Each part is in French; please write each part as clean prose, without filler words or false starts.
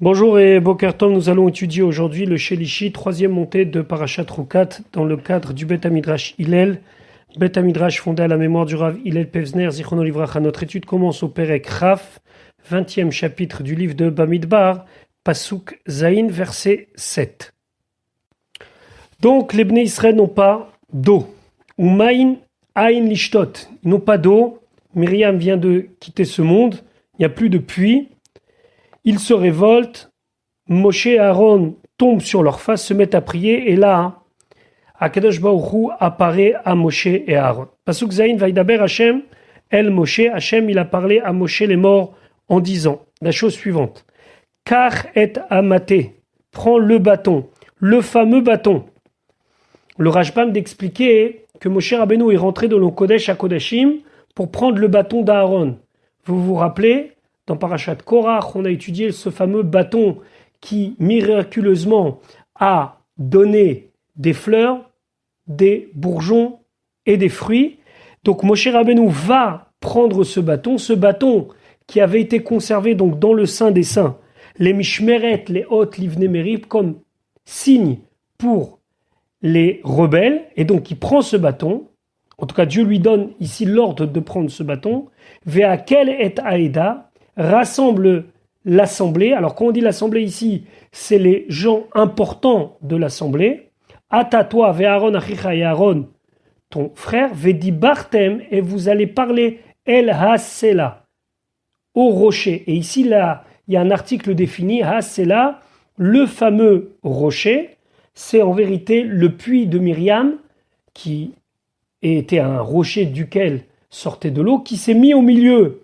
Bonjour et Boker Tov, nous allons étudier aujourd'hui le Shelishi, troisième montée de Parashat Rukat, dans le cadre du Bet Hamidrash Hillel. Bet Hamidrash fondé à la mémoire du Rav Hillel Pevzner, Zichrono Livracha. Notre étude commence au Perek Raf, 20e chapitre du livre de Bamidbar, Pasuk Zain, verset 7. Donc les Bnei Israël n'ont pas d'eau. Ou Maïn Aïn Lishtot. Ils n'ont pas d'eau. Myriam vient de quitter ce monde. Il n'y a plus de puits. Ils se révoltent, Moshe et Aaron tombent sur leur face, se mettent à prier, et là, Akadosh Baruch Hu apparaît à Moshe et Aaron. Pasuk Zain, Vaidaber Hashem, El Moshe, Hashem, il a parlé à Moshe les morts en disant la chose suivante. Kach et Amate, prends le bâton, le fameux bâton. Le Rashbam d'expliquer que Moshe Rabbeinu est rentré dans le Kodesh à Kodashim pour prendre le bâton d'Aaron. Vous vous rappelez? Dans Parashat Korach, on a étudié ce fameux bâton qui miraculeusement a donné des fleurs, des bourgeons et des fruits. Donc Moshe Rabbeinu va prendre ce bâton qui avait été conservé donc dans le Saint des Saints, les Mishmeret, les Hot, Livnei Merib, comme signe pour les rebelles. Et donc il prend ce bâton, en tout cas Dieu lui donne ici l'ordre de prendre ce bâton, Ve'akel et Aeda, rassemble l'assemblée. Alors quand on dit l'assemblée ici, c'est les gens importants de l'assemblée. Ata toi, ve'Aaron achicha et Aaron, ton frère, ve'di bartem, et vous allez parler el hasela, au rocher. Et ici, là, il y a un article défini, hasela, le fameux rocher. C'est en vérité le puits de Myriam, qui était un rocher duquel sortait de l'eau, qui s'est mis au milieu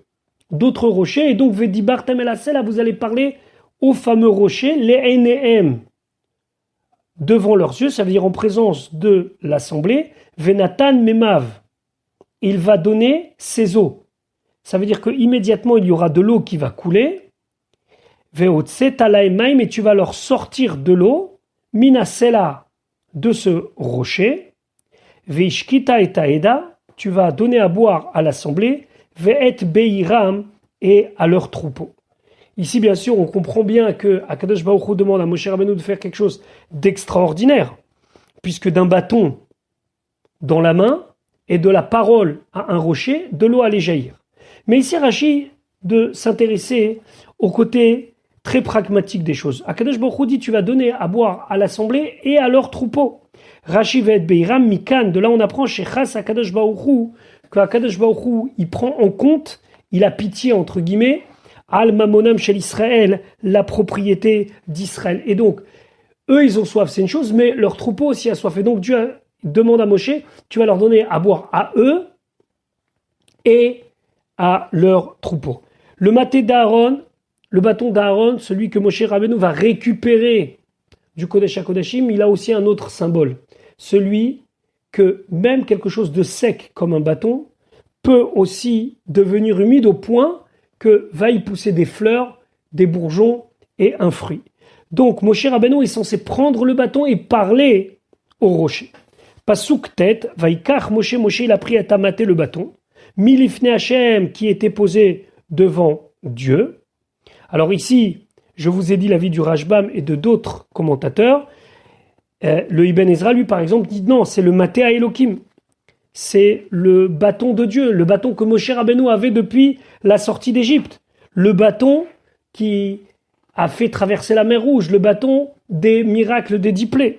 d'autres rochers, et donc Vedi Bartem El Hasela, vous allez parler au fameux rocher, les Enehem, devant leurs yeux, ça veut dire en présence de l'assemblée, Venatan Memav, il va donner ses eaux. Ça veut dire qu'immédiatement il y aura de l'eau qui va couler, Veotse Talaemaim, et tu vas leur sortir de l'eau, Minasela, de ce rocher, Veishkita et Taeda, tu vas donner à boire à l'assemblée, Ve'et Beiram, et à leur troupeau. Ici, bien sûr, on comprend bien que Akadosh Baruch Hu demande à Moshe Rabbeinu de faire quelque chose d'extraordinaire, puisque d'un bâton dans la main et de la parole à un rocher, de l'eau allait jaillir. Mais ici, Rashi de s'intéresser au côté très pragmatique des choses. Akadosh Baruch Hu dit, tu vas donner à boire à l'assemblée et à leur troupeau. Rashi Ve'et Beiram Mikan, de là on apprend chez Chas Akadosh Baruch Hu, que Akadosh Baruch Hu, il prend en compte, il a pitié, entre guillemets, Al Mamonam Shel Israël, la propriété d'Israël. Et donc, eux, ils ont soif, c'est une chose, mais leur troupeau aussi a soif. Et donc, Dieu demande à Moshe, tu vas leur donner à boire à eux et à leur troupeau. Le maté d'Aaron, le bâton d'Aaron, celui que Moshe Rabbeinu va récupérer du Kodesh à Kodashim, il a aussi un autre symbole. Celui que même quelque chose de sec comme un bâton peut aussi devenir humide au point que va y pousser des fleurs, des bourgeons et un fruit. Donc Moshe Rabbeinu est censé prendre le bâton et parler au rocher. Pasuk tête, Vaikach Moshe, il a pris à tamater le bâton. Milifne Hashem, qui était posé devant Dieu. Alors ici, je vous ai dit l'avis du Rashbam et de d'autres commentateurs. Le Ibn Ezra, lui, par exemple, dit non, c'est le Maté à Elohim. C'est le bâton de Dieu, le bâton que Moshe Rabbeinu avait depuis la sortie d'Égypte. Le bâton qui a fait traverser la mer Rouge, le bâton des miracles des 10 plaies.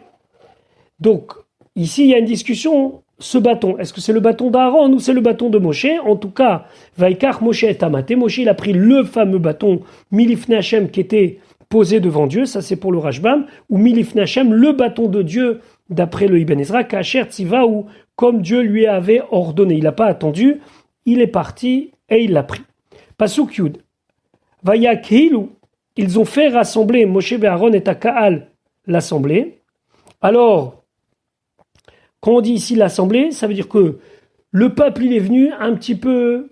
Donc, ici, il y a une discussion, ce bâton, est-ce que c'est le bâton d'Aaron ou c'est le bâton de Moshe? En tout cas, Vaikach Moshe et Tamaté, Moshe, il a pris le fameux bâton Milifne Hashem qui était posé devant Dieu, ça c'est pour le Rashbam, ou Milifne Hashem, le bâton de Dieu, d'après le Ibn Ezra, Kacher Tziva, ou comme Dieu lui avait ordonné. Il n'a pas attendu, il est parti et il l'a pris. Pasuk Yud. Vayakhilu, ils ont fait rassembler Moshe et Aaron et Kaal, l'assemblée. Alors, quand on dit ici l'assemblée, ça veut dire que le peuple il est venu un petit peu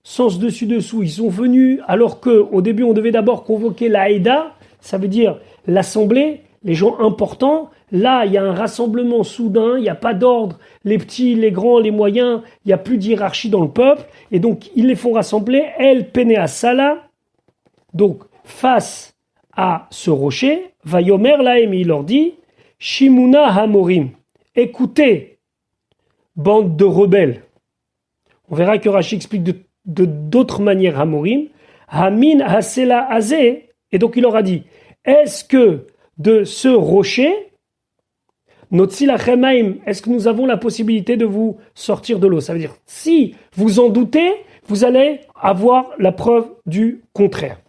sens dessus-dessous. Ils sont venus alors qu'au début on devait d'abord convoquer la Haïda, ça veut dire l'assemblée, les gens importants. Là, il y a un rassemblement soudain, il n'y a pas d'ordre, les petits, les grands, les moyens, il n'y a plus de hiérarchie dans le peuple, et donc ils les font rassembler, El Penea Sala, donc face à ce rocher, Vayomer lahem, il leur dit, Shimuna hamorim, écoutez, bande de rebelles. On verra que Rashi explique de d'autres manières hamorim, Hamin hasela azé, et donc il leur a dit, est-ce que de ce rocher, est-ce que nous avons la possibilité de vous sortir de l'eau? Ça veut dire, si vous en doutez, vous allez avoir la preuve du contraire.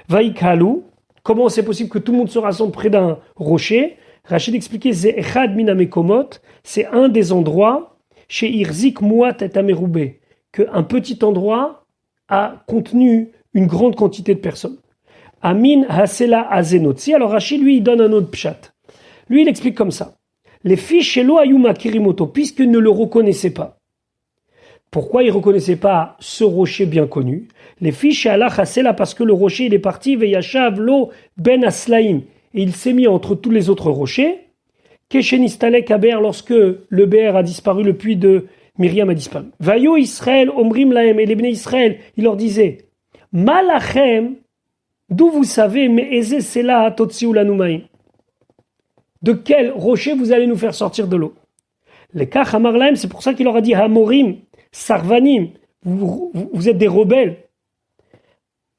Vaïkalou, comment c'est possible que tout le monde se rassemble près d'un rocher? Rachid expliquait, c'est un des endroits chez Irzik Mouat et Ameroubé, qu'un petit endroit a contenu une grande quantité de personnes. Amin Hasela Azenotsi. Alors Rachid, lui, il donne un autre pshat. Lui, il explique comme ça. Les filles chez Loayuma Kirimoto, puisqu'ils ne le reconnaissaient pas. Pourquoi ils ne reconnaissaient pas ce rocher bien connu? Les filles chez Allah Hasela, parce que le rocher, il est parti, Veyashav Lo Ben Aslaim. Et il s'est mis entre tous les autres rochers. Keshenistalek Aber, lorsque le Béer a disparu, le puits de Myriam a disparu. Vayo Israël, Omrim Lahem, et les Bnei Israël, il leur disait, Malachem, d'où vous savez, mais Eze Sela Totsi Ulanumaim. De quel rocher vous allez nous faire sortir de l'eau? Les Kach Hamarlaim, c'est pour ça qu'il leur a dit Hamorim, Sarvanim, vous êtes des rebelles.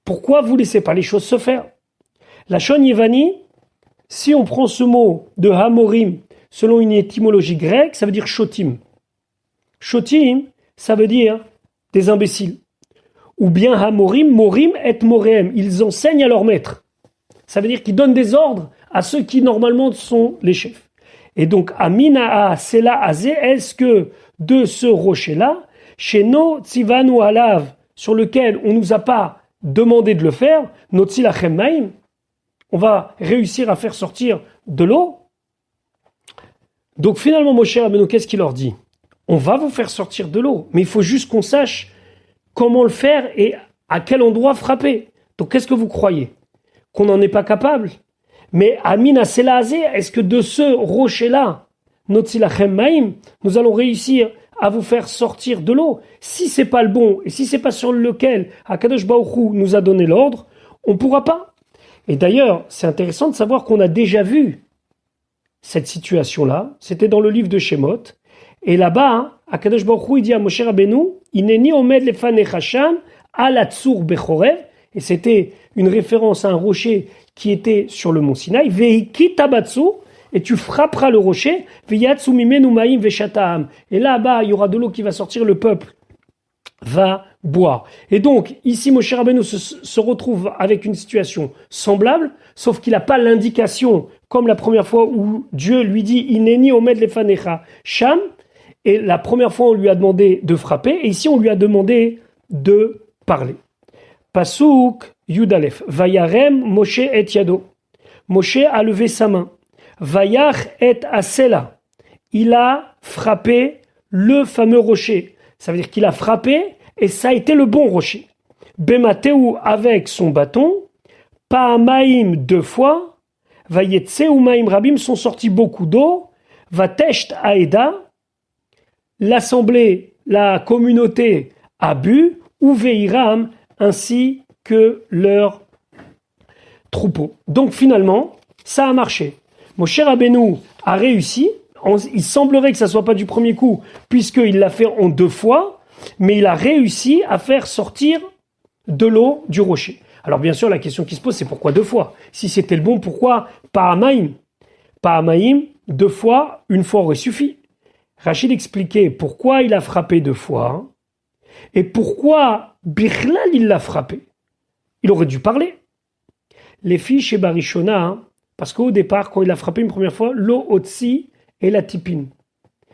Pourquoi vous ne laissez pas les choses se faire? La Shon Yevani, si on prend ce mot de Hamorim selon une étymologie grecque, ça veut dire Shotim. Shotim, ça veut dire des imbéciles. Ou bien Hamorim, Morim et Moreem, ils enseignent à leur maître. Ça veut dire qu'ils donnent des ordres à ceux qui normalement sont les chefs. Et donc, Amina Sela Azé, est-ce que de ce rocher-là, chez nos Tzivanu Alav, sur lequel on ne nous a pas demandé de le faire, Notzilachem Maim, on va réussir à faire sortir de l'eau? Donc finalement, Moshe Rabbeinu, qu'est-ce qu'il leur dit? On va vous faire sortir de l'eau, mais il faut juste qu'on sache comment le faire et à quel endroit frapper. Donc qu'est-ce que vous croyez? Qu'on n'en est pas capable? Mais Amina Selazé, est-ce que de ce rocher-là, Notzilachem Maim, nous allons réussir à vous faire sortir de l'eau? Si c'est pas le bon, et si c'est pas sur lequel Akadosh Baruch Hu nous a donné l'ordre, on pourra pas. Et d'ailleurs, c'est intéressant de savoir qu'on a déjà vu cette situation-là. C'était dans le livre de Shemot. Et là-bas, Akadosh Baruch Hu, il dit à Moshe Rabbeinu, Ineni omed lefanecha sham ala tsur bechorev. Et c'était une référence à un rocher qui était sur le mont Sinaï. Veiki tabatsu, et tu frapperas le rocher. Veyatsu mimenu maim veshataam. Et là-bas, il y aura de l'eau qui va sortir, le peuple va boire. Et donc, ici, Moshe Rabbeinu se retrouve avec une situation semblable, sauf qu'il n'a pas l'indication, comme la première fois où Dieu lui dit « Ineni omed lefanecha sham », et la première fois, on lui a demandé de frapper, et ici, on lui a demandé de parler. Pasuk Yudalef, Vayarem Moshe et Yado. Moshe a levé sa main. Vayach et Asela. Il a frappé le fameux rocher. Ça veut dire qu'il a frappé et ça a été le bon rocher. Bemateou avec son bâton. Paamaim 2 fois. Vayetseu maim rabim, sont sortis beaucoup d'eau. Vatesht aeda. L'assemblée, la communauté a bu. Uveiram, ainsi que leur troupeau. Donc finalement, ça a marché. Moshe Rabbeinu a réussi. Il semblerait que ça ne soit pas du premier coup, puisqu'il l'a fait en 2 fois, mais il a réussi à faire sortir de l'eau du rocher. Alors bien sûr, la question qui se pose, c'est pourquoi 2 fois? Si c'était le bon, pourquoi pas Amaïm? Pas Amaïm, 2 fois, 1 fois aurait suffi. Rachid expliquait pourquoi il a frappé 2 fois, et pourquoi Bichlal il l'a frappé. Il aurait dû parler. Les filles chez Barishona, parce qu'au départ, quand il a frappé une première fois, l'eau otsi et la tipine.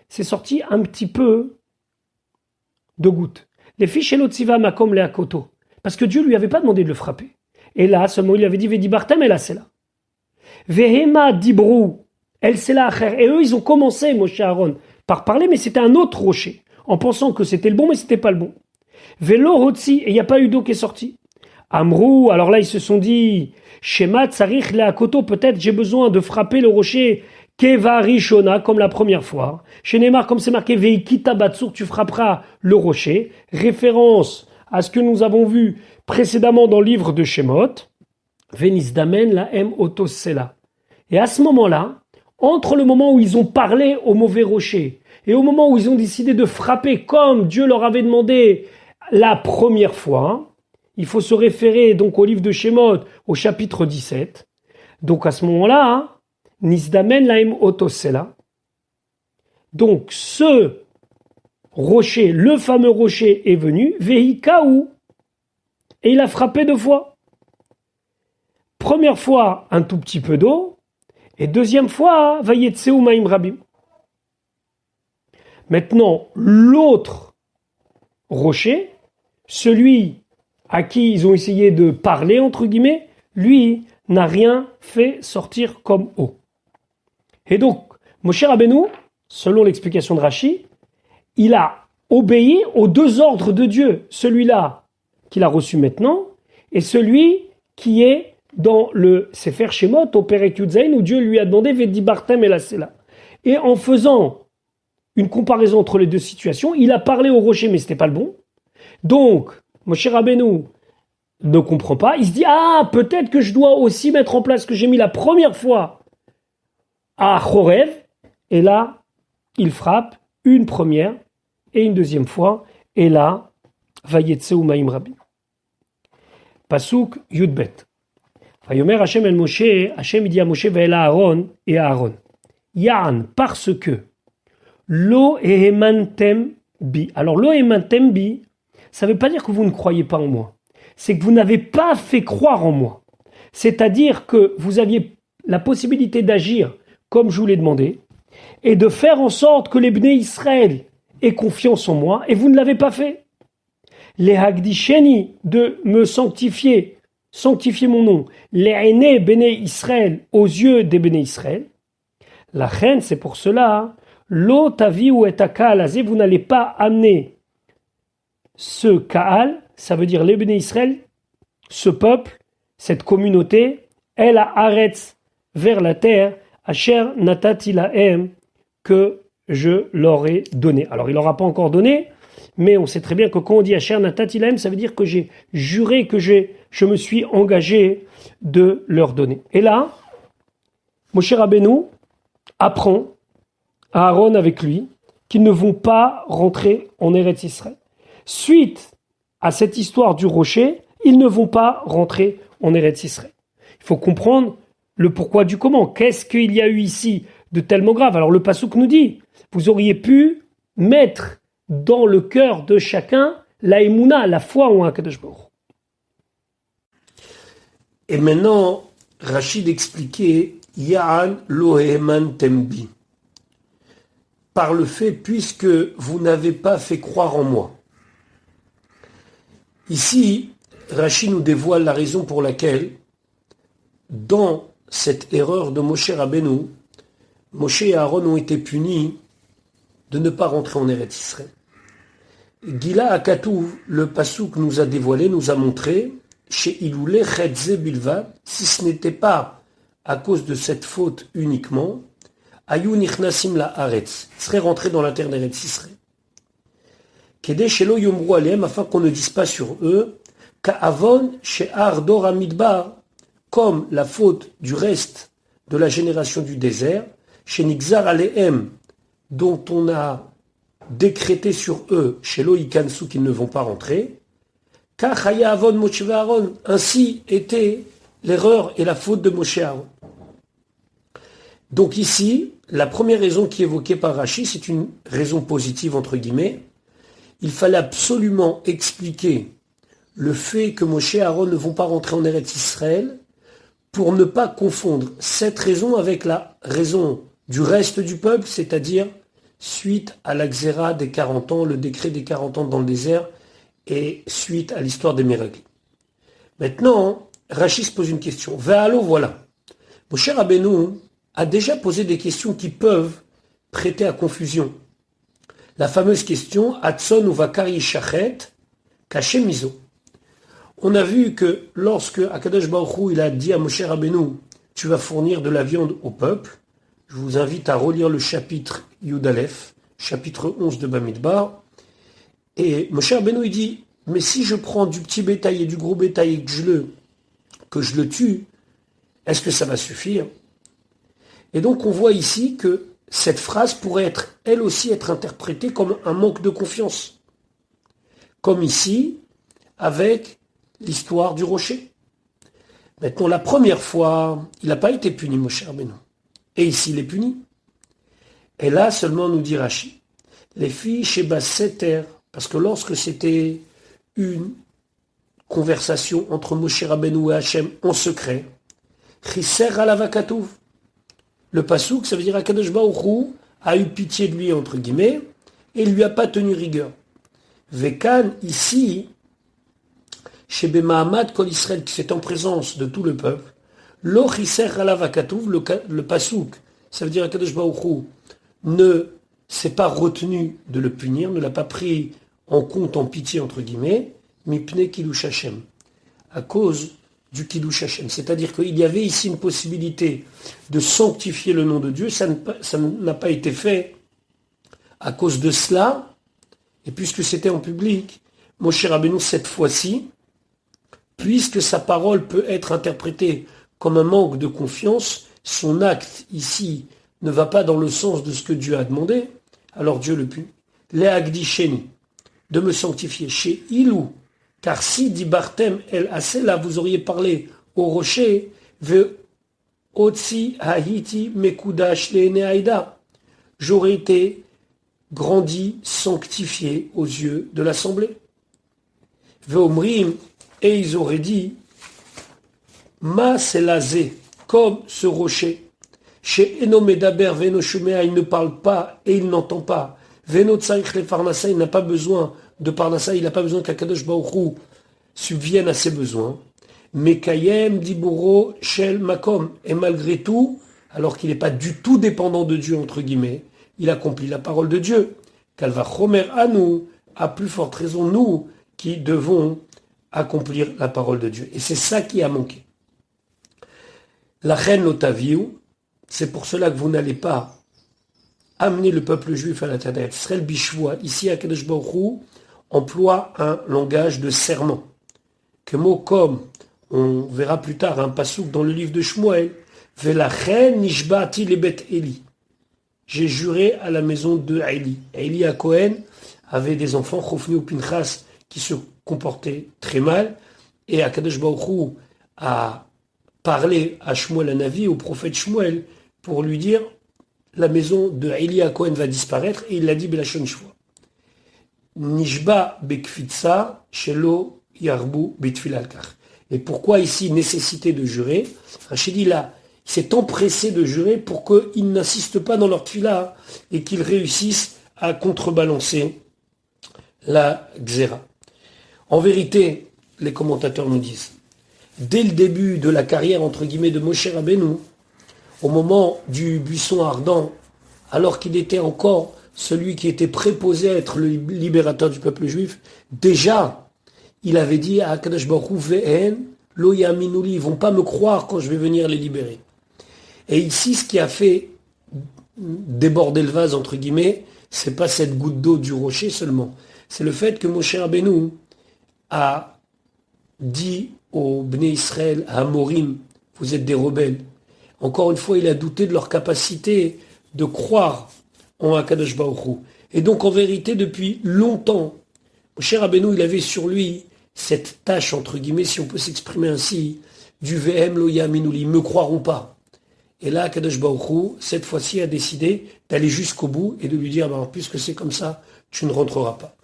C'est sorti un petit peu de goutte. Les filles chez l'Otsiva Makom le Akoto. Parce que Dieu lui avait pas demandé de le frapper. Et là, seulement il avait dit Vedi Bartem et là c'est là. Vehema Dibrou, elle c'est là. Et eux, ils ont commencé, Moshe Aaron, par parler, mais c'était un autre rocher. En pensant que c'était le bon, mais c'était pas le bon. Velo Hotsi, et il n'y a pas eu d'eau qui est sortie. Amrou, alors là, ils se sont dit Shema Tsarich le Akoto, peut-être j'ai besoin de frapper le rocher. Keva Rishona, comme la première fois. Chez Neymar, comme c'est marqué Veikita Batsur, tu frapperas le rocher. Référence à ce que nous avons vu précédemment dans le livre de Shemot. Venisdamen la M otosela. Et à ce moment-là, entre le moment où ils ont parlé au mauvais rocher et au moment où ils ont décidé de frapper comme Dieu leur avait demandé la première fois, il faut se référer donc au livre de Shemot, au chapitre 17. Donc à ce moment-là, Nisdamen la M otosela. Donc ce rocher, le fameux rocher est venu, Vehikaou, et il a frappé 2 fois. Première fois, un tout petit peu d'eau, et deuxième fois, Vayetseu Maim Rabim. Maintenant, l'autre rocher, celui à qui ils ont essayé de parler, entre guillemets, lui n'a rien fait sortir comme eau. Et donc, Moshe Rabbeinu, selon l'explication de Rashi, il a obéi aux 2 ordres de Dieu, celui-là qu'il a reçu maintenant, et celui qui est dans le Sefer Shemot, au Perek Yudzaïn, où Dieu lui a demandé Vedi Bartem et la Sela. Et en faisant une comparaison entre les 2 situations, il a parlé au rocher, mais c'était pas le bon. Donc, Moshe Rabbeinu ne comprend pas. Il se dit, peut-être que je dois aussi mettre en place ce que j'ai mis la première fois à Chorev. Et là, il frappe une première et une deuxième fois. Et là, Vayetseu Maim Rabim. Pasuk Yudbet. Vayomer Hashem el Moshe, Hashem dit à Moshe ve'el Aaron et à Aaron. Yan, parce que lo ehemantem bi. Alors lo ehemantem bi, ça ne veut pas dire que vous ne croyez pas en moi. C'est que vous n'avez pas fait croire en moi. C'est-à-dire que vous aviez la possibilité d'agir comme je vous l'ai demandé et de faire en sorte que les Bnei Israël aient confiance en moi et vous ne l'avez pas fait. Les Hagdisheni, de me sanctifier mon nom, les aînés Bnei Israël, aux yeux des Bnei Israël. La reine, c'est pour cela, lo tavi ou et akal azé, vous n'allez pas amener ce kaal, ça veut dire les Bnei Israël, ce peuple, cette communauté, el haaretz, vers la terre, asher natati lahem, que je leur ai donné. Alors il leur a pas encore donné, mais on sait très bien que quand on dit asher natati lahem, ça veut dire que j'ai juré, que je me suis engagé de leur donner. Et là, Moshe Rabbeinu apprend à Aaron avec lui qu'ils ne vont pas rentrer en Eretz Israël. Suite à cette histoire du rocher, ils ne vont pas rentrer en Eretz Israël. Il faut comprendre le pourquoi du comment. Qu'est-ce qu'il y a eu ici de tellement grave? Alors le passouk nous dit, vous auriez pu mettre dans le cœur de chacun la émouna, la foi en Akadosh Baruch. Et maintenant, Rachid expliquait Ya'an loheman tembi. Par le fait, puisque vous n'avez pas fait croire en moi. Ici, Rachid nous dévoile la raison pour laquelle, dans cette erreur de Moshe Rabbeinu, Moshe et Aaron ont été punis de ne pas rentrer en Eretz Israël. Gila Akatouv, le passouk nous a dévoilé, nous a montré, chez Iloulé Chetze Bilva, si ce n'était pas à cause de cette faute uniquement, Ayou Nichnasim la Haaretz, serait rentré dans la terre d'Eretz Israël. Kede Shelo Yomru Aleem, afin qu'on ne dise pas sur eux, Ka'avon She'ar Dor Amidbar, comme la faute du reste de la génération du désert, chez Nixar Aleem, dont on a décrété sur eux, chez Loïkansu, qu'ils ne vont pas rentrer, Kachaya Avon Moshe Aaron, ainsi était l'erreur et la faute de Moshe Aaron. Donc ici, la première raison qui est évoquée par Rashi, c'est une raison positive entre guillemets. Il fallait absolument expliquer le fait que Moshe et Aaron ne vont pas rentrer en Eretz Israël pour ne pas confondre cette raison avec la raison du reste du peuple, c'est-à-dire suite à la Xéra des 40 ans, le décret des 40 ans dans le désert, et suite à l'histoire des miracles. Maintenant, Rashi se pose une question. Ve'alo, voilà. Moshe Rabbeinu a déjà posé des questions qui peuvent prêter à confusion. La fameuse question Hatson ou Vakar Yishachet Kaché Miso. On a vu que lorsque Akadosh Baruch Hu, il a dit à Moshe Rabbeinu, tu vas fournir de la viande au peuple, je vous invite à relire le chapitre Yud Aleph, chapitre 11 de Bamidbar, et Moshe Rabbeinu il dit, mais si je prends du petit bétail et du gros bétail et que que je le tue, est-ce que ça va suffire? Et donc on voit ici que cette phrase pourrait être, elle aussi, être interprétée comme un manque de confiance. Comme ici, avec l'histoire du rocher. Maintenant, la première fois, il n'a pas été puni, Moshe Rabbeinu. Et ici, il est puni. Et là, seulement, nous dit Rashi, les filles chez Basseter, parce que lorsque c'était une conversation entre Moshe Rabbeinu et Hachem en secret, Chiser alavakatouv, le pasouk, ça veut dire Akadosh Baruch Hu a eu pitié de lui, entre guillemets, et il lui a pas tenu rigueur. Vekan, ici, chez Bemahamad Kol Israël, qui est en présence de tout le peuple, Lo Chiser alavakatouv, le pasouk, ça veut dire Akadosh Baruch Hu ne s'est pas retenu de le punir, ne l'a pas pris en compte, en pitié, entre guillemets, Mipne Kidush Hashem, à cause du Kidush Hashem. C'est-à-dire qu'il y avait ici une possibilité de sanctifier le nom de Dieu, ça n'a pas été fait à cause de cela, et puisque c'était en public, Moshe Rabbeinu, cette fois-ci, puisque sa parole peut être interprétée comme un manque de confiance, son acte ici ne va pas dans le sens de ce que Dieu a demandé, alors Dieu le punit. Léagdisheni, de me sanctifier. Chez Ilou, car si dit Bartem el Asela, vous auriez parlé au rocher, ve Otsi Haiti Mekudash Leneaïda, j'aurais été grandi, sanctifié aux yeux de l'assemblée. Ve Omrim, et ils auraient dit, Ma Selazé, comme ce rocher. Chez Enomedaber Venoshumea, il ne parle pas et il n'entend pas. Veno Tsaïch le Farnasa, il n'a pas besoin de Parnassa, il n'a pas besoin qu'Akadosh Baruch Hu subvienne à ses besoins. Mekayem Diburo Shel Makom, et malgré tout, alors qu'il n'est pas du tout dépendant de Dieu, entre guillemets, il accomplit la parole de Dieu. Kalva Chomer Anou, à plus forte raison, nous qui devons accomplir la parole de Dieu. Et c'est ça qui a manqué. La reine Lotaviou, c'est pour cela que vous n'allez pas amener le peuple juif à la terre d'Israël. Bishvoa, ici à Kadosh Baruch Hu, emploie un langage de serment. Que mot comme, on verra plus tard un pasouk dans le livre de Shmuel, Velachen nishbati lebet Eli. J'ai juré à la maison de Eli. Eli à Cohen avait des enfants, Chofni ou Pinchas, qui se comportaient très mal, et Akadosh Baruch Hu a parlé à Shmuel Hanavi, au prophète Shmuel, pour lui dire la maison de Eli à Cohen va disparaître, et il l'a dit Belashon Shua. Nishba bekfitsa shelo yarbu betfilalkar. Et pourquoi ici nécessité de jurer? Rachid là, il s'est empressé de jurer pour qu'ils n'insistent pas dans leur tfila et qu'ils réussissent à contrebalancer la xéra. En vérité, les commentateurs nous disent, dès le début de la carrière entre guillemets de Moshe Rabbeinu, au moment du buisson ardent, alors qu'il était encore celui qui était préposé à être le libérateur du peuple juif, déjà, il avait dit à Akadosh Baruch Hu, Ve'en lo yaminouli, ils vont pas me croire quand je vais venir les libérer. Et ici, ce qui a fait déborder le vase, entre guillemets, c'est pas cette goutte d'eau du rocher seulement, c'est le fait que Moshe Rabbeinu a dit aux Bnei Israël, à Amorim, vous êtes des rebelles. Encore une fois, il a douté de leur capacité de croire en Akadosh Baruch Hu. Et donc, en vérité, depuis longtemps, Moshe Rabbeinu, il avait sur lui cette tâche, entre guillemets, si on peut s'exprimer ainsi, du VM lo yaminouli, ils ne me croiront pas. Et là, Akadosh Baruch Hu, cette fois-ci, a décidé d'aller jusqu'au bout et de lui dire, puisque c'est comme ça, tu ne rentreras pas.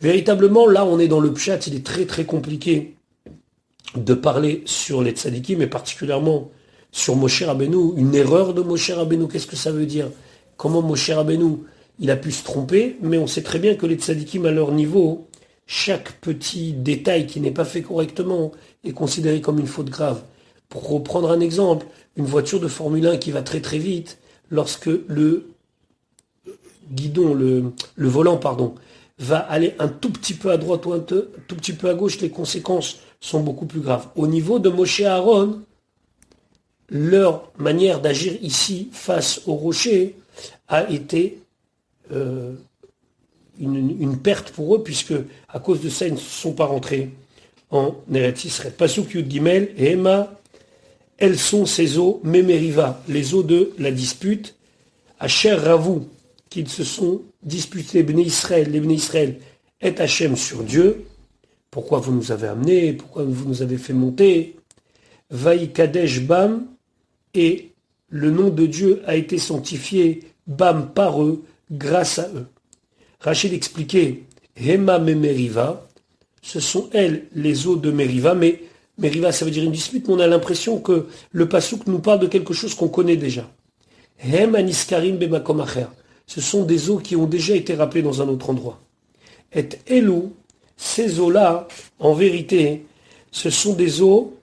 Véritablement, là, on est dans le pshat, il est très très compliqué de parler sur les tzadikim, mais particulièrement sur Moshe Rabbeinu, une erreur de Moshe Rabbeinu, qu'est-ce que ça veut dire? Comment Moshe Rabbeinu, il a pu se tromper, mais on sait très bien que les tzadikim à leur niveau, chaque petit détail qui n'est pas fait correctement est considéré comme une faute grave. Pour reprendre un exemple, une voiture de Formule 1 qui va très très vite, lorsque le guidon, le volant, va aller un tout petit peu à droite ou un tout petit peu à gauche, les conséquences sont beaucoup plus graves. Au niveau de Moshe et Aaron, leur manière d'agir ici face au rocher a été une perte pour eux, puisque à cause de ça, ils ne sont pas rentrés en Eretz Israël. Pasuk Yud Gimel, Hema, elles sont ces eaux, Memeriva, les eaux de la dispute, Asher Ravu, qu'ils se sont disputés, les Bnei Israël, et Hachem sur Dieu. Pourquoi vous nous avez amenés? Pourquoi vous nous avez fait monter? Vaï Kadesh Bam, et le nom de Dieu a été sanctifié, Bam par eux, grâce à eux. Rachid expliquait, Hema Memeriva, ce sont elles les eaux de Meriva, mais Meriva ça veut dire une dispute, mais on a l'impression que le Passouk nous parle de quelque chose qu'on connaît déjà. Hem Aniskarim Bemakom Acher, ce sont des eaux qui ont déjà été rappelées dans un autre endroit. Et Elou, ces eaux-là, en vérité, ce sont des eaux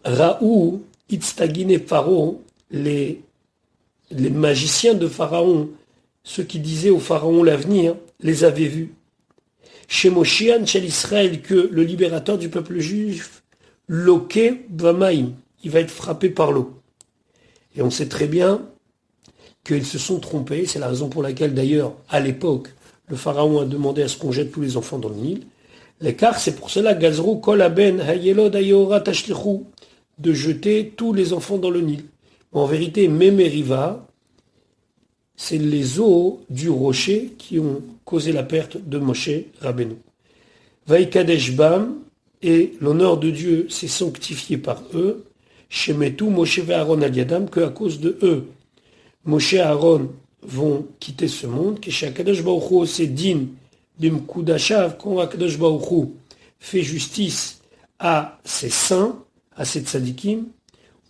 Raou, Itztagine Pharaon, les magiciens de Pharaon, ceux qui disaient au Pharaon l'avenir, les avaient vus. Chez Moshiach, chez Israël, que le libérateur du peuple juif, Loké Vamaim, il va être frappé par l'eau. Et on sait très bien qu'ils se sont trompés, c'est la raison pour laquelle d'ailleurs, à l'époque, le Pharaon a demandé à ce qu'on jette tous les enfants dans le Nil. L'écart, c'est pour cela, Gazrou Kol Aben Hayelod Ayora Tashlichou, de jeter tous les enfants dans le Nil. En vérité, Memeriva, c'est les eaux du rocher qui ont causé la perte de Moshe Rabbeinu. Vaïkadesh Bam, et l'honneur de Dieu s'est sanctifié par eux, Shemetu Moshe et Aaron al Yadam, que à cause de eux, Moshe et Aaron vont quitter ce monde, que Shakadosh Baruch Hu c'est din bimkudashav, quand Akadosh Baruch Hu fait justice à ses saints, à ses tzadikim,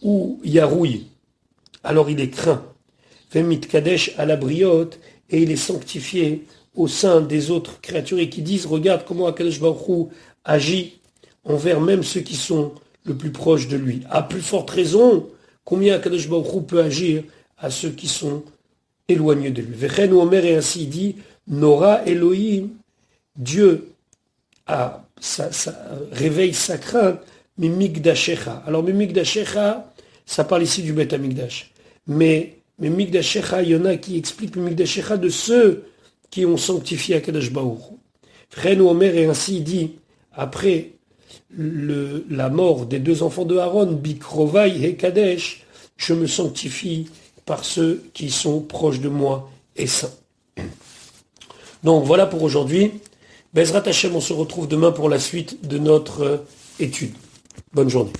ou Yarouy, alors il est craint. Femit Kadesh à la briote, et il est sanctifié au sein des autres créatures, et qui disent, regarde comment Akadosh Baruch Hu agit envers même ceux qui sont le plus proches de lui. À plus forte raison, combien Akadosh Baruch Hu peut agir à ceux qui sont éloignés de lui. Vechen ou Omer, et ainsi il dit, Nora Elohim, Dieu réveille sa crainte, mais Migdashecha. Alors, mais Migdashecha, ça parle ici du Beth Amikdash. Mais Migdashecha, il y en a qui expliquent le Migdashecha de ceux qui ont sanctifié Akadosh Baruch Hu. Vechen ou Omer, et ainsi il dit, après la mort des deux enfants de Aaron, Bikrovai et Kadesh, je me sanctifie par ceux qui sont proches de moi et saints. Donc voilà pour aujourd'hui. Bezrat Hashem, on se retrouve demain pour la suite de notre étude. Bonne journée.